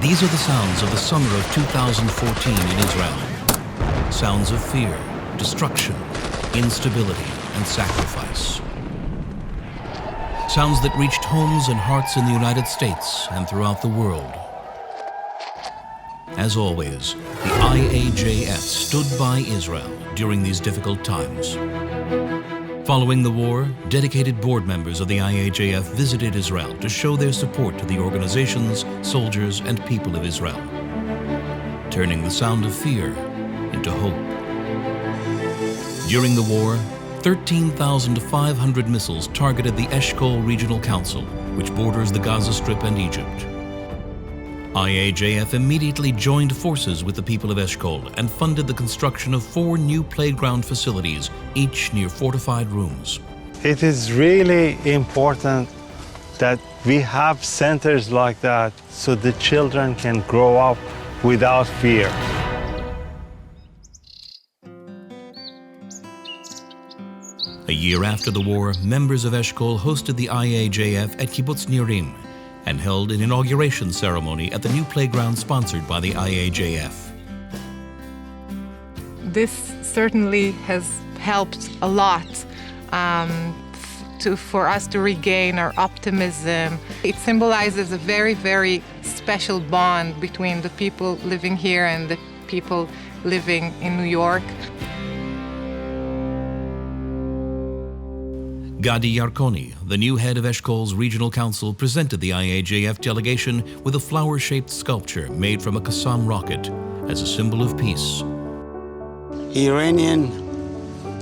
These are the sounds of the summer of 2014 in Israel. Sounds of fear, destruction, instability, and sacrifice. Sounds that reached homes and hearts in the United States and throughout the world. As always, the IAJF stood by Israel during these difficult times. Following the war, dedicated board members of the IAJF visited Israel to show their support to the organizations, soldiers, and people of Israel, turning the sound of fear into hope. During the war, 13,500 missiles targeted the Eshkol Regional Council, which borders the Gaza Strip and Egypt. IAJF immediately joined forces with the people of Eshkol and funded the construction of 4 new playground facilities, each near fortified rooms. It is really important that we have centers like that so the children can grow up without fear. A year after the war, members of Eshkol hosted the IAJF at Kibbutz Nirim and held an inauguration ceremony at the new playground sponsored by the IAJF. This certainly has helped a lot for us to regain our optimism. It symbolizes a very, very special bond between the people living here and the people living in New York. Gadi Yarkoni, the new head of Eshkol's Regional Council, presented the IAJF delegation with a flower-shaped sculpture made from a Qassam rocket as a symbol of peace. Iranian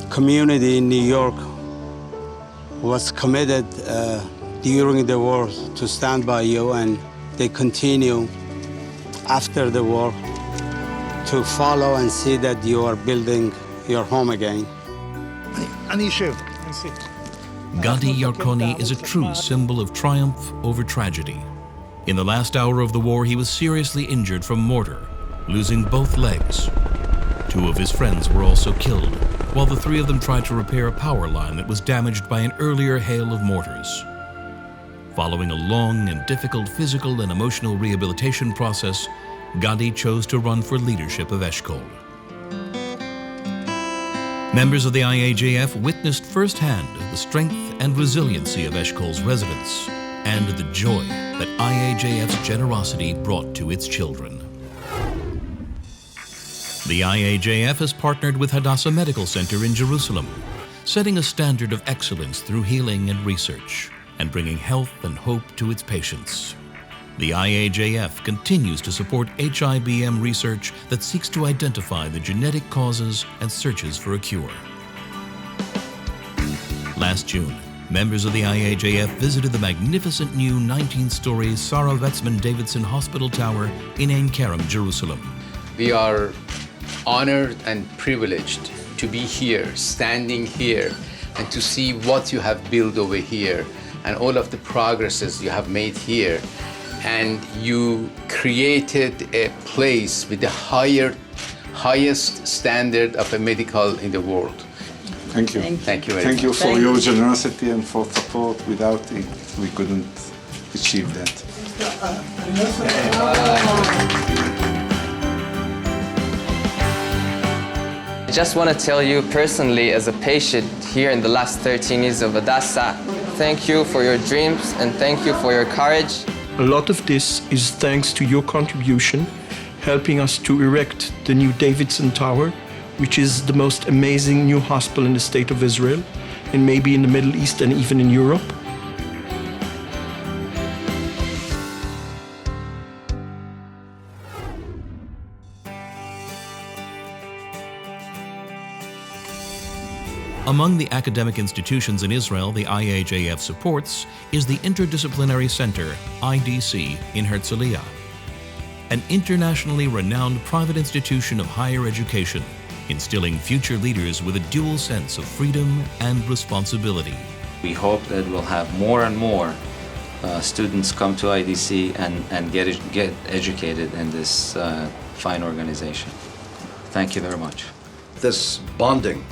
community in New York was committed during the war to stand by you, and they continue after the war to follow and see that you are building your home again. Gadi Yarkoni is a true symbol of triumph over tragedy. In the last hour of the war, he was seriously injured from mortar, losing both legs. 2 of his friends were also killed, while the 3 of them tried to repair a power line that was damaged by an earlier hail of mortars. Following a long and difficult physical and emotional rehabilitation process, Gadi chose to run for leadership of Eshkol. Members of the IAJF witnessed firsthand the strength and resiliency of Eshkol's residents and the joy that IAJF's generosity brought to its children. The IAJF has partnered with Hadassah Medical Center in Jerusalem, setting a standard of excellence through healing and research, and bringing health and hope to its patients. The IAJF continues to support HIBM research that seeks to identify the genetic causes and searches for a cure. Last June, members of the IAJF visited the magnificent new 19-story Sarah Wetzman Davidson Hospital Tower in Ein Kerem, Jerusalem. We are honored and privileged to be here, standing here, and to see what you have built over here and all of the progresses you have made here. And you created a place with the highest standard of a medical in the world. Thank you. Thank you very Thank you much. for your generosity and for support. Without it, we couldn't achieve that. I just want to tell you personally, as a patient here in the last 13 years of Hadassah, thank you for your dreams and thank you for your courage. A lot of this is thanks to your contribution, helping us to erect the new Davidson Tower, which is the most amazing new hospital in the state of Israel, and maybe in the Middle East and even in Europe. Among the academic institutions in Israel the IAJF supports is the Interdisciplinary Center, IDC, in Herzliya, an internationally renowned private institution of higher education, instilling future leaders with a dual sense of freedom and responsibility. We hope that we'll have more and more students come to IDC and get educated in this fine organization. Thank you very much. This bonding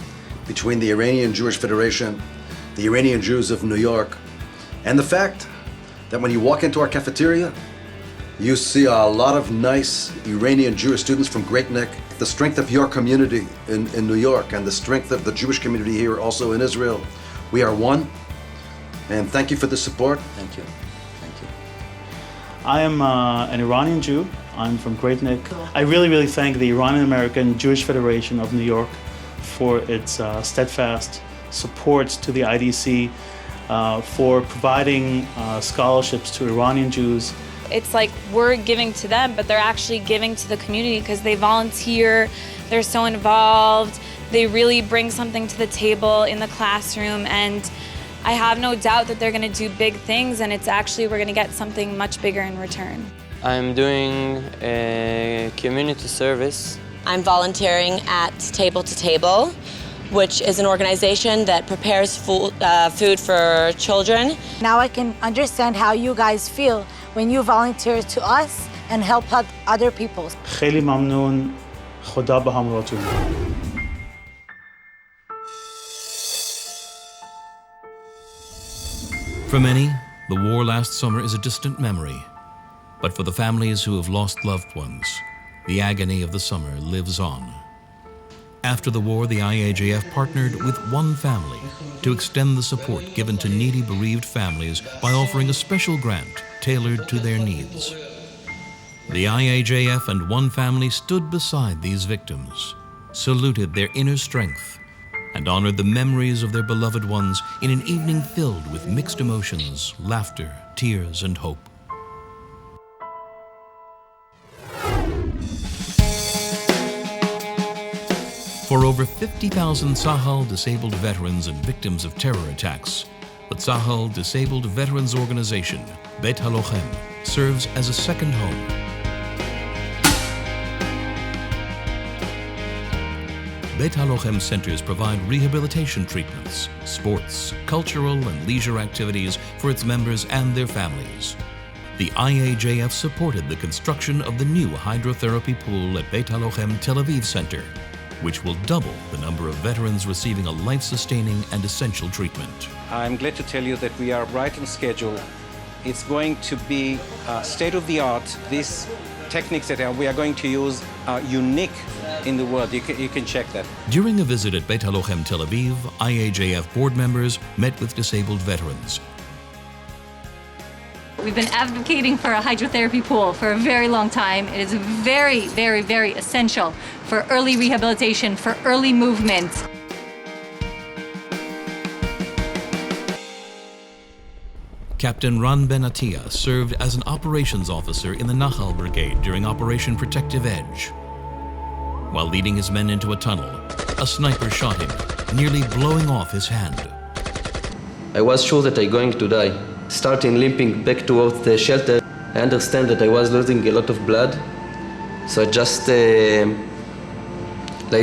between the Iranian Jewish Federation, the Iranian Jews of New York, and the fact that when you walk into our cafeteria, You see a lot of nice Iranian Jewish students from Great Neck. The strength of your community in New York and the strength of the Jewish community here also in Israel. We are one. And thank you for the support. Thank you. Thank you. I am an Iranian Jew. I'm from Great Neck. I really thank the Iranian American Jewish Federation of New York for its steadfast support to the IDC, for providing scholarships to Iranian Jews. It's like we're giving to them, but they're actually giving to the community because they volunteer, they're so involved, they really bring something to the table in the classroom, and I have no doubt that they're going to do big things, and it's actually, we're going to get something much bigger in return. I'm doing a community service. I'm volunteering at Table to Table, which is an organization that prepares food for children. Now I can understand how you guys feel when you volunteer to us and help other people. خیلی ممنون. خدا به همراهتون. For many, the war last summer is a distant memory. But for the families who have lost loved ones, the agony of the summer lives on. After the war, the IAJF partnered with one family to extend the support given to needy bereaved families by offering a special grant tailored to their needs. The IAJF and one family stood beside these victims, saluted their inner strength, and honored the memories of their beloved ones in an evening filled with mixed emotions, laughter, tears, and hope. For over 50,000 Tzahal disabled veterans and victims of terror attacks, the Tzahal Disabled Veterans Organization, Beit HaLochem, serves as a second home. Beit HaLochem centers provide rehabilitation treatments, sports, cultural and leisure activities for its members and their families. The IAJF supported the construction of the new hydrotherapy pool at Beit HaLochem Tel Aviv Center, which will double the number of veterans receiving a life-sustaining and essential treatment. I'm glad to tell you that we are right on schedule. It's going to be state-of-the-art. These techniques that we are going to use are unique in the world. You can check that. During a visit at Beit HaLochem Tel Aviv, IAJF board members met with disabled veterans. We've been advocating for a hydrotherapy pool for a very long time. It is very essential for early rehabilitation, for early movement. Captain Ran Ben Atiyah served as an operations officer in the Nahal Brigade during Operation Protective Edge. While leading his men into a tunnel, a sniper shot him, nearly blowing off his hand. I was sure that I'm going to die. Starting limping back towards the shelter, I understand that I was losing a lot of blood. So I just lay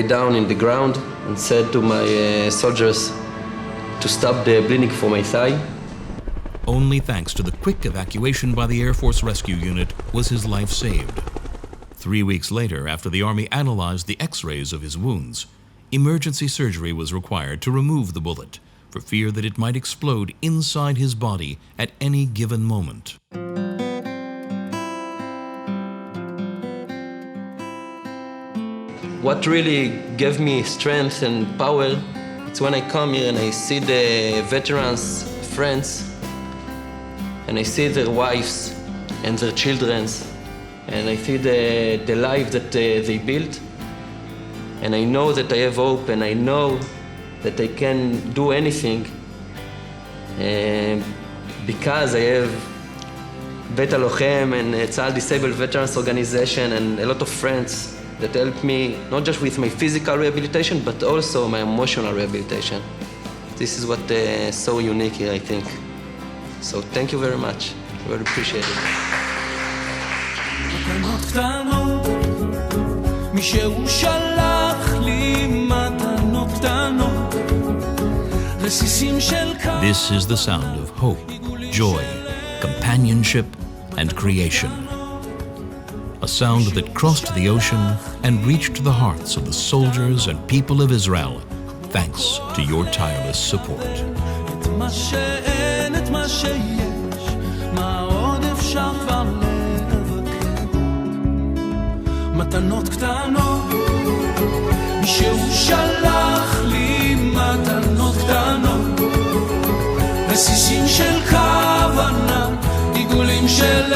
down in the ground and said to my soldiers to stop the bleeding from my thigh. Only thanks to the quick evacuation by the Air Force Rescue Unit was his life saved. 3 weeks later, after the Army analyzed the X-rays of his wounds, emergency surgery was required to remove the bullet, for fear that it might explode inside his body at any given moment. What really gave me strength and power, it's when I come here and I see the veterans' friends, and I see their wives and their children, and I see the life that they built, and I know that I have hope, and I know that I can do anything because I have Beit HaLochem and Tzahal Disabled Veterans Organization and a lot of friends that help me not just with my physical rehabilitation but also my emotional rehabilitation. This is what is so unique here, I think. So thank you very much. I really appreciate it. This is the sound of hope, joy, companionship, and creation. A sound that crossed the ocean and reached the hearts of the soldiers and people of Israel, thanks to your tireless support. שלח לי מתנות קטנות, רסיסים של כוונה, עיגולים של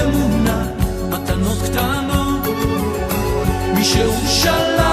אמונה, מתנות קטנות. מי שהוא שלח